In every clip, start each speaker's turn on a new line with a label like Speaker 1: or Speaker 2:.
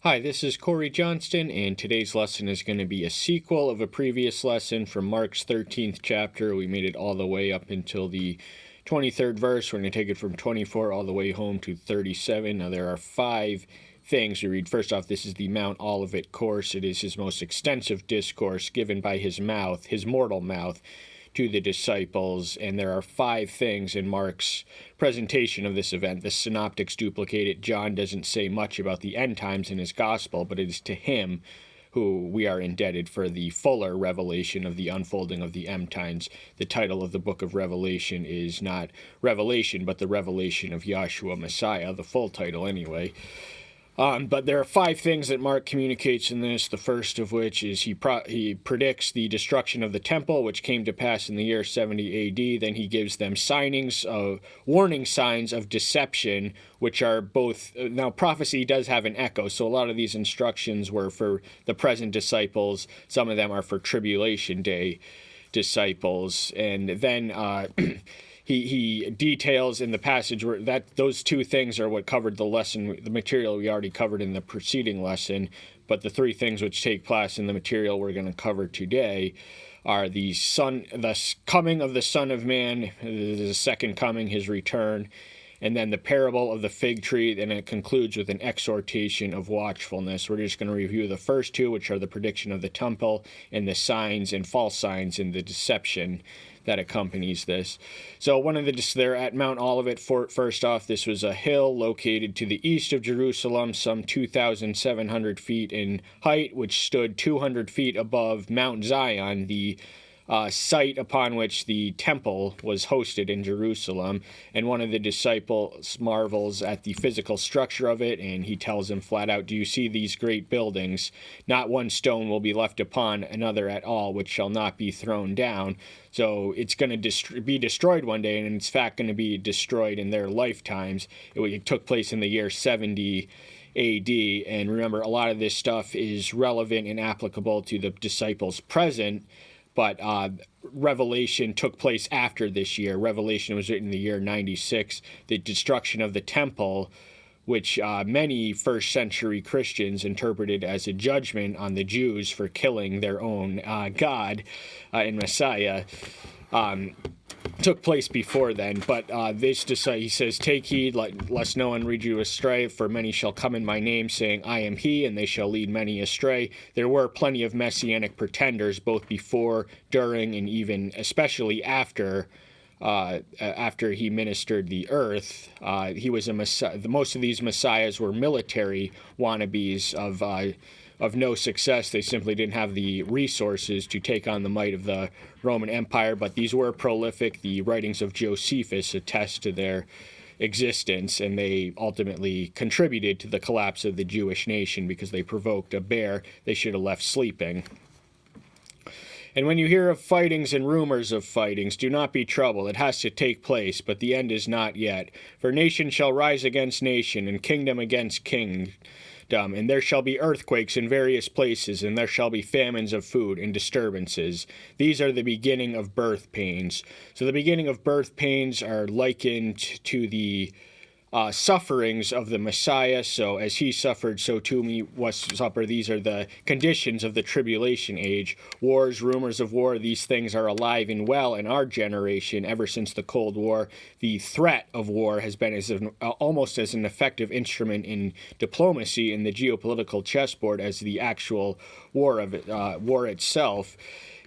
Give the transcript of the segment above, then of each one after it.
Speaker 1: Hi, this is Corey Johnston, and today's lesson is going to be a sequel of a previous lesson from Mark's 13th chapter. We made it all the way up until the 23rd verse. We're going to take it from 24 all the way home to 37. Now, there are 5 things we read. First off, this is the Mount Olivet course. It is his most extensive discourse given by his mouth, his mortal mouth, to the disciples, and there are 5 things in Mark's presentation of this event. The synoptics duplicate it. John doesn't say much about the end times in his gospel, but it is to him who we are indebted for the fuller revelation of the unfolding of the end times. The title of the book of Revelation is not Revelation, but the revelation of Yahshua Messiah, the full title anyway. But there are 5 things that Mark communicates in this, the first of which is he predicts the destruction of the temple, which came to pass in the year 70 A.D. Then he gives them warning signs of deception, which are both... Now, prophecy does have an echo, so a lot of these instructions were for the present disciples. Some of them are for tribulation day disciples. And then... He details in the passage where those 2 things are what covered the lesson, the material we already covered in the preceding lesson, but the 3 things which take place in the material we're going to cover today are the coming of the Son of Man, the second coming, his return, and then the parable of the fig tree, and it concludes with an exhortation of watchfulness. We're just going to review the first 2, which are the prediction of the temple and the signs and false signs and the deception that accompanies this. So they're at Mount Olivet. First off, this was a hill located to the east of Jerusalem, some 2,700 feet in height, which stood 200 feet above Mount Zion, the site upon which the temple was hosted in Jerusalem. And one of the disciples marvels at the physical structure of it, and he tells him flat out, "Do you see these great buildings? Not one stone will be left upon another at all, which shall not be thrown down." So it's going to be destroyed one day, and in fact going to be destroyed in their lifetimes. It took place in the year 70 A.D., and remember, a lot of this stuff is relevant and applicable to the disciples present, but Revelation took place after this year. Revelation was written in the year 96. The destruction of the temple, which many first-century Christians interpreted as a judgment on the Jews for killing their own God and Messiah, took place before then. But he says, "Take heed, lest no one lead you astray, for many shall come in my name, saying, I am he, and they shall lead many astray." There were plenty of messianic pretenders, both before, during, and even especially after he ministered the earth. He was a messiah. Most of these messiahs were military wannabes of no success. They simply didn't have the resources to take on the might of the Roman Empire, but these were prolific. The writings of Josephus attest to their existence, and they ultimately contributed to the collapse of the Jewish nation because they provoked a bear they should have left sleeping. "And when you hear of fightings and rumors of fightings, do not be troubled. It has to take place, but the end is not yet. For nation shall rise against nation, and kingdom against kingdom. And there shall be earthquakes in various places, and there shall be famines of food and disturbances. These are the beginning of birth pains." So the beginning of birth pains are likened to the sufferings of the Messiah. So as he suffered, so too we must suffer. These are the conditions of the tribulation age. Wars, rumors of war, these things are alive and well in our generation. Ever since the Cold War, the threat of war has been almost as an effective instrument in diplomacy in the geopolitical chessboard as the actual war itself.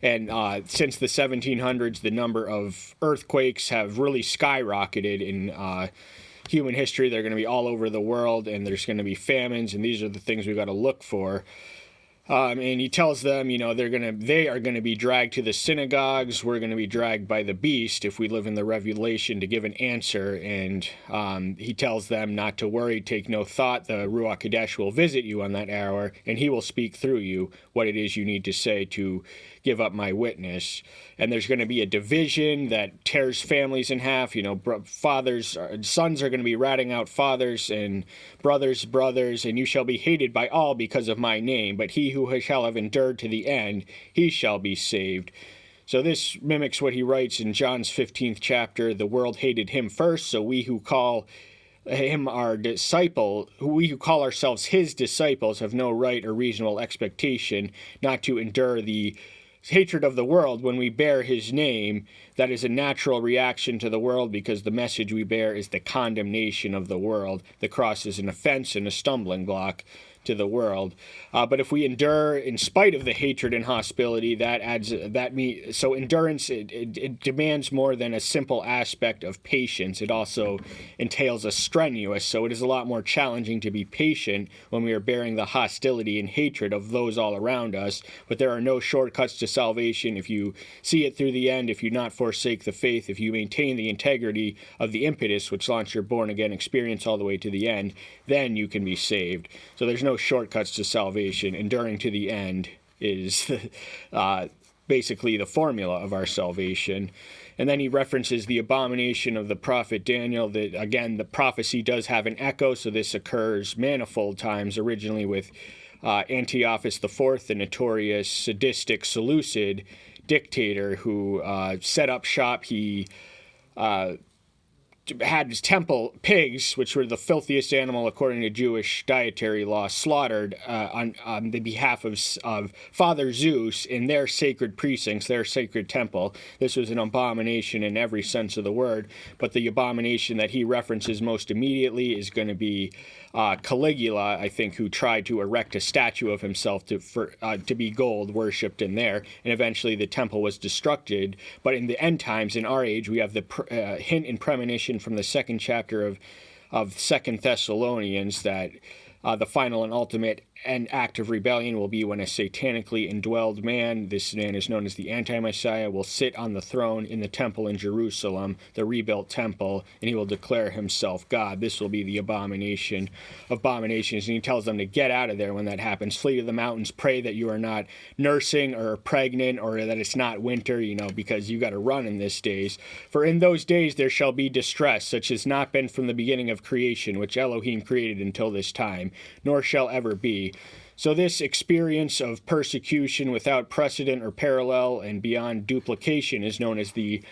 Speaker 1: And since the 1700s, the number of earthquakes have really skyrocketed in human history. They're going to be all over the world, and there's going to be famines, and these are the things we've got to look for. And he tells them, they are going to be dragged to the synagogues. We're going to be dragged by the beast if we live in the Revelation to give an answer. And he tells them not to worry, take no thought. The Ruach Kodesh will visit you on that hour, and he will speak through you what it is you need to say to give up my witness. And there's going to be a division that tears families in half. Sons are going to be ratting out fathers, and brothers, and you shall be hated by all because of my name. But he who shall have endured to the end, he shall be saved. So this mimics what he writes in John's 15th chapter. The world hated him first, so we who call him our disciple, we who call ourselves his disciples have no right or reasonable expectation not to endure the hatred of the world when we bear his name. That is a natural reaction to the world because the message we bear is the condemnation of the world. The cross is an offense and a stumbling block to the world. But if we endure in spite of the hatred and hostility, so endurance, it demands more than a simple aspect of patience. It also entails a strenuous, so it is a lot more challenging to be patient when we are bearing the hostility and hatred of those all around us. But there are no shortcuts to salvation. If you see it through the end, if you not forsake the faith, if you maintain the integrity of the impetus which launched your born-again experience all the way to the end, then you can be saved. So there's no shortcuts to salvation. Enduring to the end is basically the formula of our salvation. And then he references the abomination of the prophet Daniel. That again, the prophecy does have an echo, so this occurs manifold times, originally with Antiochus IV, the notorious sadistic Seleucid dictator who set up shop. He had his temple pigs, which were the filthiest animal according to Jewish dietary law, slaughtered on the behalf of Father Zeus in their sacred precincts, their sacred temple. This was an abomination in every sense of the word, but the abomination that he references most immediately is going to be Caligula, I think, who tried to erect a statue of himself to be gold, worshipped in there, and eventually the temple was destructed. But in the end times, in our age, we have the hint and premonition from the second chapter of 2 Thessalonians that the final and ultimate act of rebellion will be when a satanically indwelled man, this man is known as the anti-Messiah, will sit on the throne in the temple in Jerusalem, the rebuilt temple, and he will declare himself God. This will be the abomination of abominations, and he tells them to get out of there when that happens. Flee to the mountains, pray that you are not nursing or pregnant or that it's not winter, because you got to run in these days. For in those days there shall be distress, such has not been from the beginning of creation, which Elohim created until this time, nor shall ever be. So this experience of persecution without precedent or parallel and beyond duplication is known as the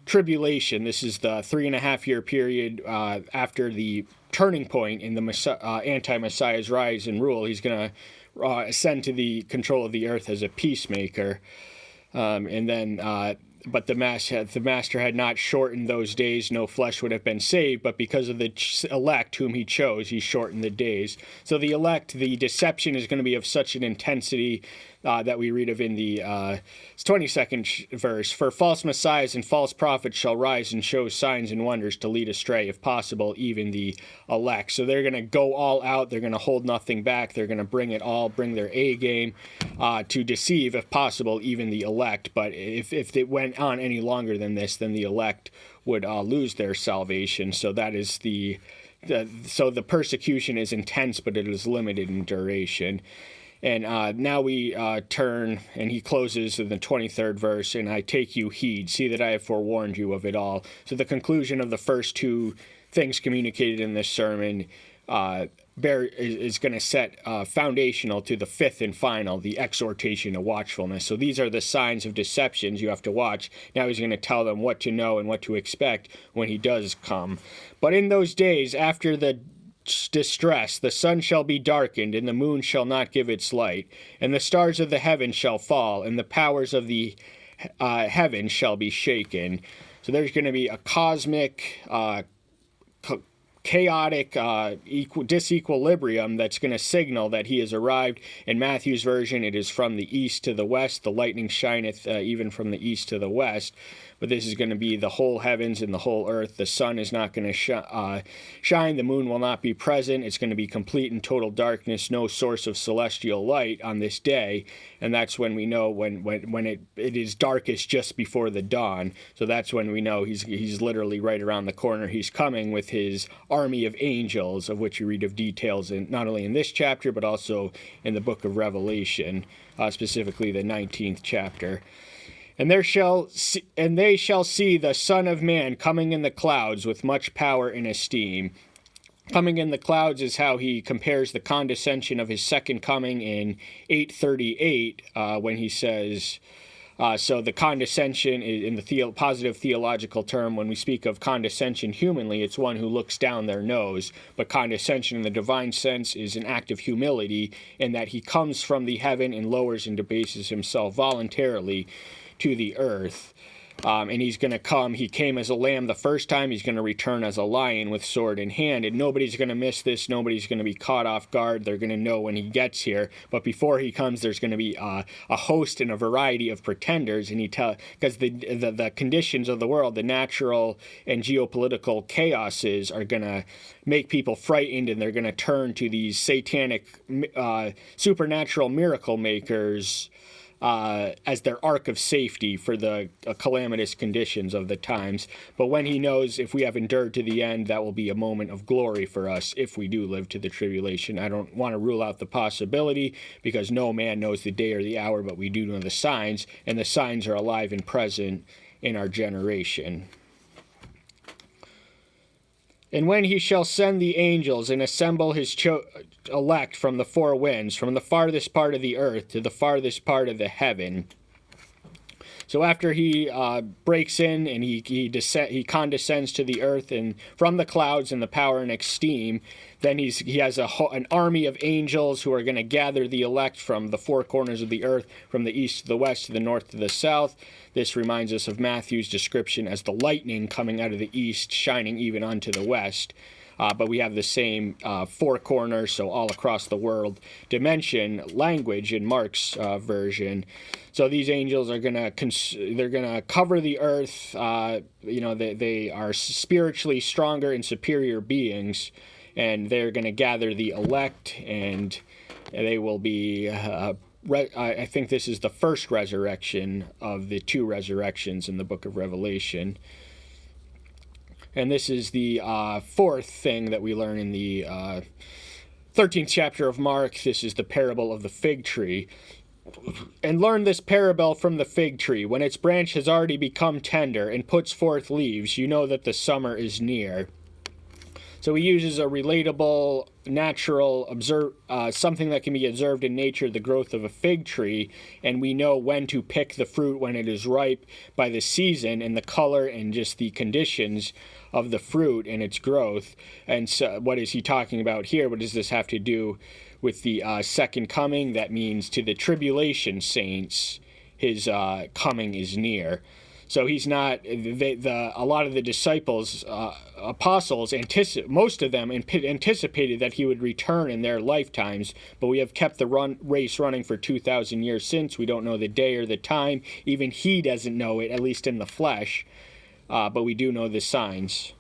Speaker 1: tribulation. This is the 3.5-year period after the turning point in the anti-Messiah's rise and rule. He's going to ascend to the control of the earth as a peacemaker. But the master had not shortened those days, no flesh would have been saved, but because of the elect whom he chose, he shortened the days. So the elect, the deception is going to be of such an intensity that we read of in the 22nd verse. For false messiahs and false prophets shall rise and show signs and wonders to lead astray, if possible, even the elect. So they're going to go all out. They're going to hold nothing back. They're going to bring it all, bring their A game to deceive, if possible, even the elect. But if it went on any longer than this, then the elect would lose their salvation. So that is so the persecution is intense, but it is limited in duration. And now we turn, and he closes in the 23rd verse, and I take you heed, see that I have forewarned you of it all. So the conclusion of the first two things communicated in this sermon is going to set foundational to the fifth and final, the exhortation to watchfulness. So these are the signs of deceptions you have to watch. Now he's going to tell them what to know and what to expect when he does come. But in those days, after the distress, the sun shall be darkened, and the moon shall not give its light, and the stars of the heaven shall fall, and the powers of the heaven shall be shaken. So there's going to be a cosmic chaotic disequilibrium that's going to signal that he has arrived. In Matthew's version, it is from the east to the west. The lightning shineth even from the east to the west. But this is going to be the whole heavens and the whole earth. The sun is not going to shine. The moon will not be present. It's going to be complete and total darkness, no source of celestial light on this day. And that's when we know when it is darkest just before the dawn. So that's when we know he's literally right around the corner. He's coming with his army of angels, of which you read of details in not only in this chapter but also in the book of Revelation, specifically the 19th chapter. And they shall see the Son of Man coming in the clouds with much power and esteem. Coming in the clouds is how he compares the condescension of his second coming in 8:38 when he says, So the condescension, in the positive theological term, when we speak of condescension humanly, it's one who looks down their nose. But condescension in the divine sense is an act of humility in that he comes from the heaven and lowers and debases himself voluntarily to the earth. And he's going to come. He came as a lamb the first time. He's going to return as a lion with sword in hand. And nobody's going to miss this. Nobody's going to be caught off guard. They're going to know when he gets here. But before he comes, there's going to be a host and a variety of pretenders. And because the conditions of the world, the natural and geopolitical chaoses are going to make people frightened, and they're going to turn to these satanic, supernatural miracle makers as their ark of safety for the calamitous conditions of the times. But when he knows if we have endured to the end, that will be a moment of glory for us if we do live to the tribulation. I don't want to rule out the possibility, because no man knows the day or the hour, but we do know the signs, and the signs are alive and present in our generation. And when he shall send the angels and assemble his elect from the four winds, from the farthest part of the earth to the farthest part of the heaven. So after he breaks in and he condescends to the earth and from the clouds in the power and esteem, then he has an army of angels who are going to gather the elect from the four corners of the earth, from the east to the west, to the north to the south. This reminds us of Matthew's description as the lightning coming out of the east, shining even unto the west. But we have the same four corners, so all across the world dimension language in Mark's version. So these angels are gonna cover the earth. They are spiritually stronger and superior beings, and they're gonna gather the elect, and they will be. I think this is the first resurrection of the two resurrections in the book of Revelation. And this is the fourth thing that we learn in the 13th chapter of Mark. This is the parable of the fig tree. And learn this parable from the fig tree. When its branch has already become tender and puts forth leaves, you know that the summer is near. So he uses a relatable, natural, something that can be observed in nature, the growth of a fig tree, and we know when to pick the fruit when it is ripe by the season and the color and just the conditions of the fruit and its growth. And so what is he talking about here? What does this have to do with the second coming? That means to the tribulation saints, his coming is near. So he's not, a lot of the disciples, apostles, most of them anticipated that he would return in their lifetimes, but we have kept the race running for 2,000 years since. We don't know the day or the time. Even he doesn't know it, at least in the flesh, but we do know the signs.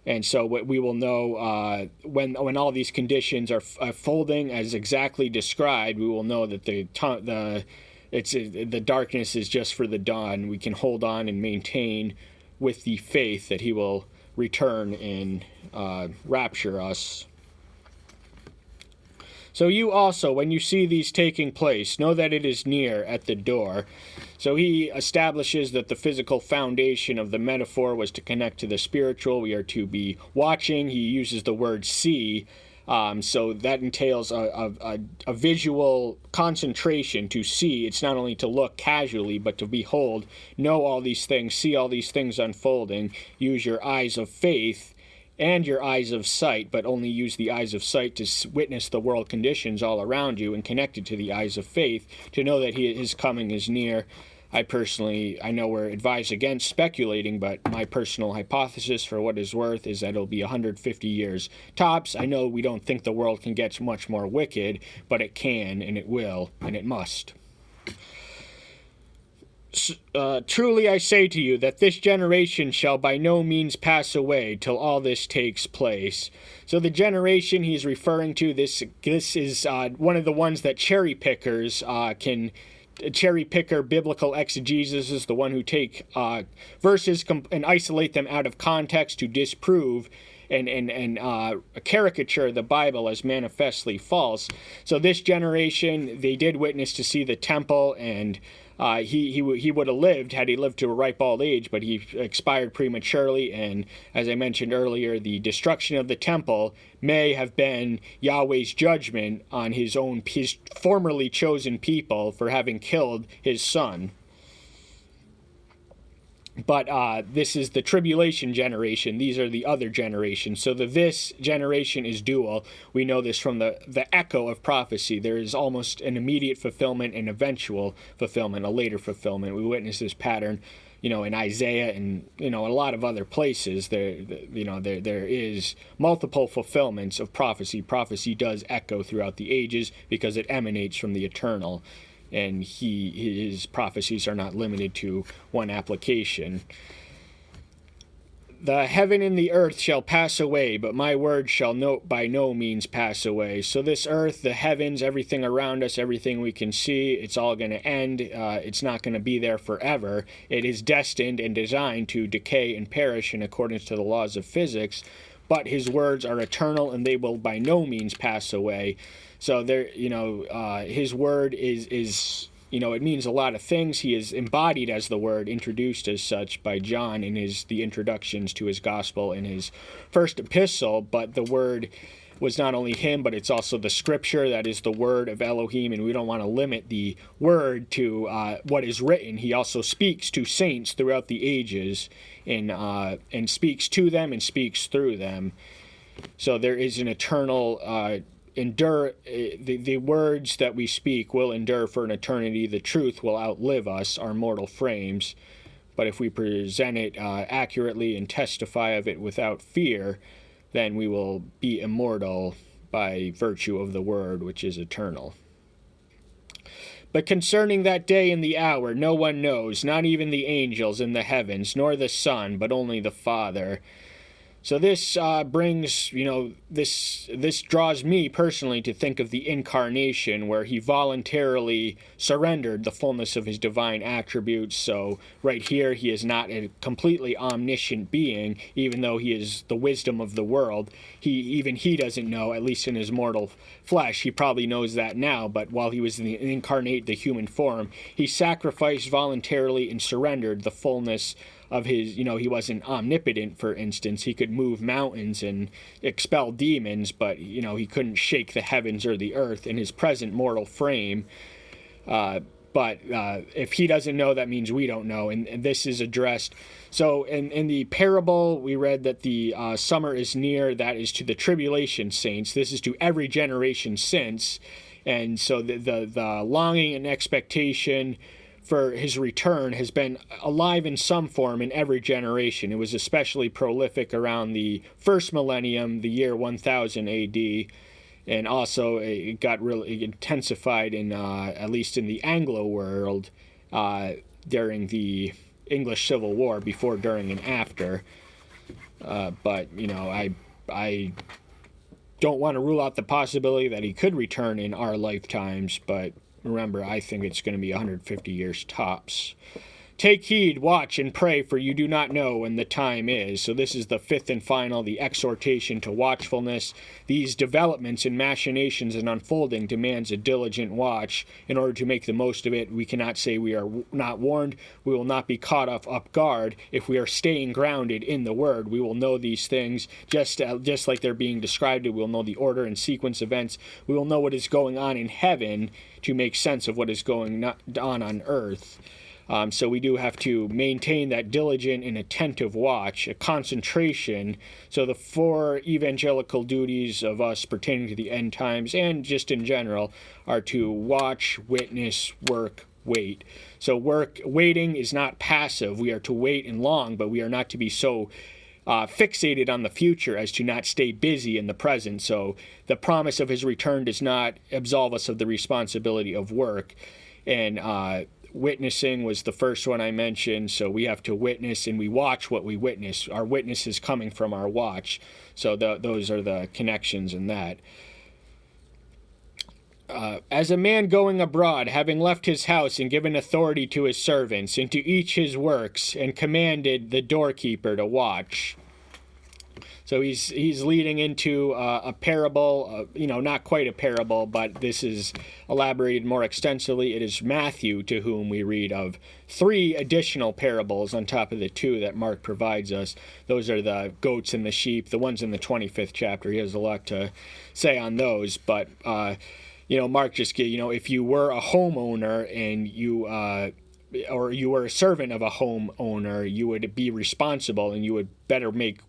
Speaker 1: And so what we will know when all these conditions are folding as exactly described, we will know that the darkness is just for the dawn. We can hold on and maintain with the faith that he will return and rapture us. So you also, when you see these taking place, know that it is near at the door. So he establishes that the physical foundation of the metaphor was to connect to the spiritual. We are to be watching. He uses the word see. So that entails a visual concentration to see. It's not only to look casually, but to behold, know all these things, see all these things unfolding. Use your eyes of faith and your eyes of sight, but only use the eyes of sight to witness the world conditions all around you, and connected to the eyes of faith to know that his coming is near. I know we're advised against speculating, but my personal hypothesis, for what it's worth, is that it'll be 150 years tops. I know we don't think the world can get much more wicked, but it can, and it will, and it must. Truly I say to you that this generation shall by no means pass away till all this takes place. So the generation he's referring to, this is one of the ones that cherry pickers can cherry picker biblical exegesis is the one who take verses and isolate them out of context to disprove and caricature the Bible as manifestly false. So this generation, they did witness to see the temple, and he would have lived had he lived to a ripe old age, but he expired prematurely. And as I mentioned earlier, the destruction of the temple may have been Yahweh's judgment on his formerly chosen people for having killed his son. But this is the tribulation generation. These are the other generations. So this generation is dual. We know this from the echo of prophecy. There is almost an immediate fulfillment and eventual fulfillment, a later fulfillment. We witness this pattern, in Isaiah and, a lot of other places. There is multiple fulfillments of prophecy. Prophecy does echo throughout the ages because it emanates from the eternal. And his prophecies are not limited to one application. The heaven and the earth shall pass away, but my word shall by no means pass away. So this earth, the heavens, everything around us, everything we can see, it's all going to end. It's not going to be there forever. It is destined and designed to decay and perish in accordance to the laws of physics. But his words are eternal, and they will by no means pass away. So there, his word is it means a lot of things. He is embodied as the word, introduced as such by John in the introductions to his gospel in his first epistle. But the word was not only him, but it's also the scripture that is the word of Elohim, and we don't want to limit the word to what is written. He also speaks to saints throughout the ages, and speaks to them and speaks through them. So there is an eternal the words that we speak will endure for an eternity. The truth will outlive us, our mortal frames. But if we present it accurately and testify of it without fear, then we will be immortal by virtue of the word, which is eternal. But concerning that day and the hour, no one knows, not even the angels in the heavens, nor the Son, but only the Father. So this brings, this draws me personally to think of the incarnation, where he voluntarily surrendered the fullness of his divine attributes. So right here, he is not a completely omniscient being, even though he is the wisdom of the world. Even he doesn't know, at least in his mortal flesh. He probably knows that now, but while he was in the human form, he sacrificed voluntarily and surrendered the fullness of his, he wasn't omnipotent, for instance. He could move mountains and expel demons, but, he couldn't shake the heavens or the earth in his present mortal frame. But if he doesn't know, that means we don't know, and this is addressed. So in the parable, we read that the summer is near. That is to the tribulation saints. This is to every generation since. And so the longing and expectation for his return has been alive in some form in every generation. It was especially prolific around the first millennium, the year 1000 AD, and also it got really intensified in at least in the Anglo world during the English Civil War, before, during, and after. But I don't want to rule out the possibility that he could return in our lifetimes, but remember, I think it's going to be 150 years tops. Take heed, watch, and pray, for you do not know when the time is. So this is the fifth and final, the exhortation to watchfulness. These developments and machinations and unfolding demands a diligent watch. In order to make the most of it, we cannot say we are not warned. We will not be caught off guard. If we are staying grounded in the Word, we will know these things just like they're being described. We will know the order and sequence events. We will know what is going on in heaven to make sense of what is going on earth. So we do have to maintain that diligent and attentive watch, a concentration. So the four evangelical duties of us pertaining to the end times and just in general are to watch, witness, work, wait. So waiting is not passive. We are to wait and long, but we are not to be so fixated on the future as to not stay busy in the present. So the promise of his return does not absolve us of the responsibility of work. And witnessing was the first one I mentioned. So we have to witness, and we watch what we witness. Our witness is coming from our watch. So those are the connections in that. As a man going abroad, having left his house and given authority to his servants, and to each his works, and commanded the doorkeeper to watch. So he's leading into a parable, not quite a parable, but this is elaborated more extensively. It is Matthew to whom we read of 3 additional parables on top of the 2 that Mark provides us. Those are the goats and the sheep, the ones in the 25th chapter. He has a lot to say on those, but Mark just if you were a homeowner and you or you were a servant of a homeowner, you would be responsible, and you would better make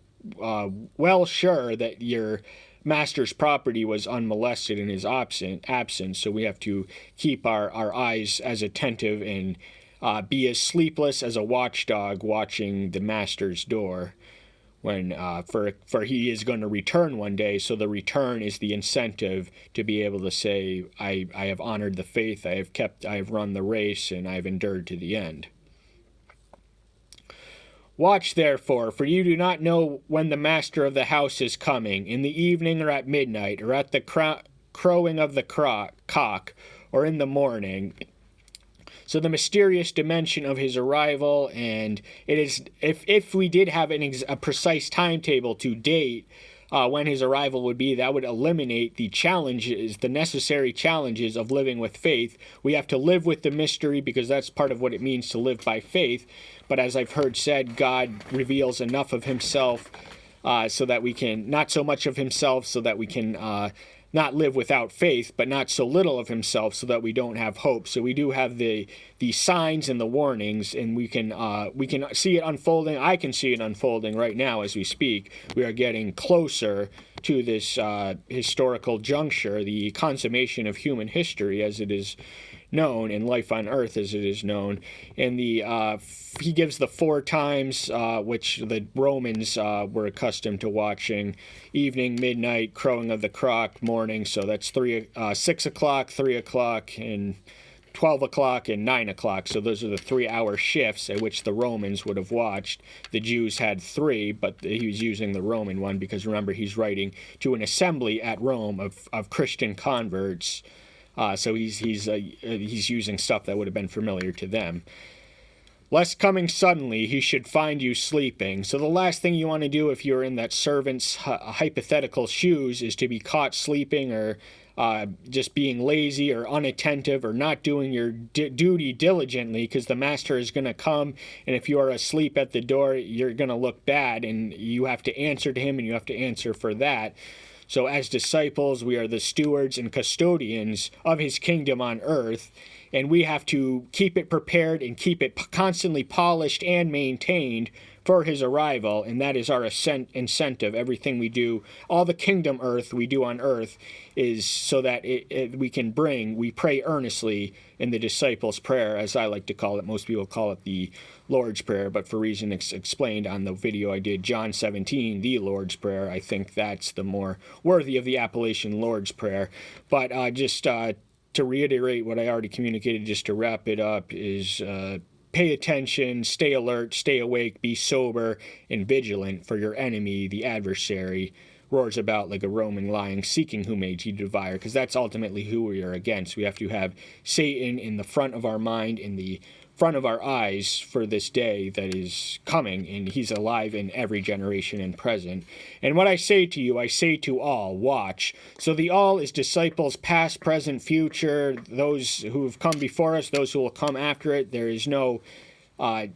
Speaker 1: well sure that your master's property was unmolested in his absence. So we have to keep our eyes as attentive and be as sleepless as a watchdog watching the master's door, when for he is going to return one day. So the return is the incentive to be able to say, I have honored the faith, I have run the race, and I have endured to the end. Watch therefore, for you do not know when the master of the house is coming, in the evening or at midnight, or at the crowing of the cock, or in the morning. So the mysterious dimension of his arrival, and it is, if we did have a precise timetable to date when his arrival would be, that would eliminate the challenges, the necessary challenges of living with faith. We have to live with the mystery because that's part of what it means to live by faith. But as I've heard said, God reveals enough of himself so that we can, not so much of himself so that we can not live without faith, but not so little of himself so that we don't have hope. So we do have the signs and the warnings, and we can see it unfolding. I can see it unfolding right now as we speak. We are getting closer to this historical juncture, the consummation of human history as it is known, and life on earth as it is known. And he gives the 4 times which the Romans were accustomed to watching: evening, midnight, crowing of the cock, morning. So that's 6 o'clock, 3 o'clock, and 12 o'clock and 9 o'clock. So those are the 3-hour shifts at which the Romans would have watched. The Jews had 3, but he was using the Roman one because, remember, he's writing to an assembly at Rome of Christian converts. So he's using stuff that would have been familiar to them. Lest coming suddenly he should find you sleeping. So the last thing you want to do if you're in that servant's hypothetical shoes is to be caught sleeping, or just being lazy or unattentive, or not doing your duty diligently, because the master is going to come, and if you are asleep at the door, you're going to look bad, and you have to answer to him, and you have to answer for that. So as disciples, we are the stewards and custodians of his kingdom on earth, and we have to keep it prepared and keep it constantly polished and maintained for his arrival, and that is our incentive. Everything we do, all the kingdom earth we do on earth, is so that we pray earnestly in the disciples' prayer, as I like to call it. Most people call it the Lord's Prayer, but for reasons explained on the video I did, John 17, the Lord's Prayer, I think that's the more worthy of the appellation Lord's Prayer. But just to reiterate what I already communicated, just to wrap it up, is pay attention, stay alert, stay awake, be sober and vigilant, for your enemy, the adversary, roars about like a roaring lion, seeking whom may he devour, because that's ultimately who we are against. We have to have Satan in the front of our mind, in the front of our eyes for this day that is coming, and he's alive in every generation and present. And what I say to you, I say to all, watch. So the all is disciples past, present, future, those who have come before us, those who will come after it. There is no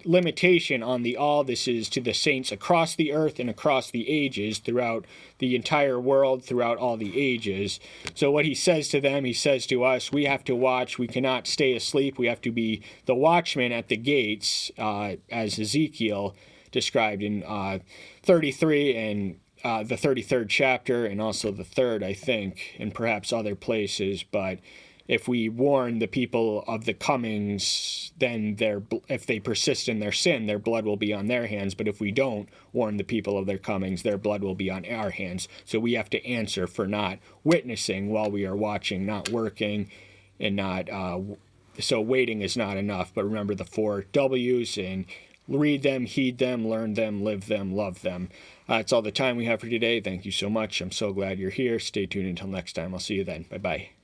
Speaker 1: limitation on the all. This is to the saints across the earth and across the ages, throughout the entire world, throughout all the ages. So what he says to them, he says to us. We have to watch. We cannot stay asleep. We have to be the watchmen at the gates, as Ezekiel described in 33 and the 33rd chapter, and also the 3rd, I think, and perhaps other places. But if we warn the people of the comings, then if they persist in their sin, their blood will be on their hands. But if we don't warn the people of their comings, their blood will be on our hands. So we have to answer for not witnessing while we are watching, not working, and not. So waiting is not enough. But remember the 4 W's, and read them, heed them, learn them, live them, love them. That's all the time we have for today. Thank you so much. I'm so glad you're here. Stay tuned until next time. I'll see you then. Bye-bye.